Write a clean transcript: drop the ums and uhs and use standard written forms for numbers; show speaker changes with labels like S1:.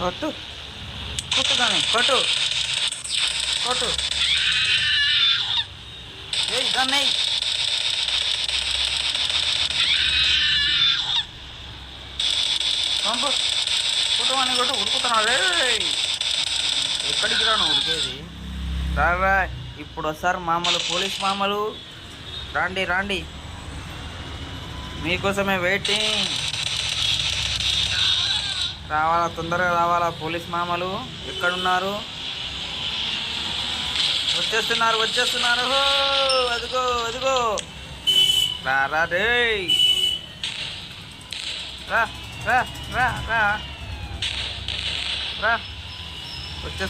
S1: కొట్టు కొట్టు కానీ కొట్టు కొట్టు ఏయ్ దాన్ని పంపు కొట్టమని కొట్టు ఉడుకుతున్నాడు. ఎక్కడికి రాను ఉడికేది రా. ఇప్పుడు వస్తారు మామలు, పోలీస్ మామలు. రాండి రాండి, మీకోసమే వెయిటింగ్. రావాలా, తొందరగా రావాలా పోలీస్ మామలు. ఎక్కడున్నారు? వచ్చేస్తున్నారు వచ్చేస్తున్నారు. అదిగో అదిగో. రా రే, రా రా రా రా రా. వచ్చేస్తున్నారు.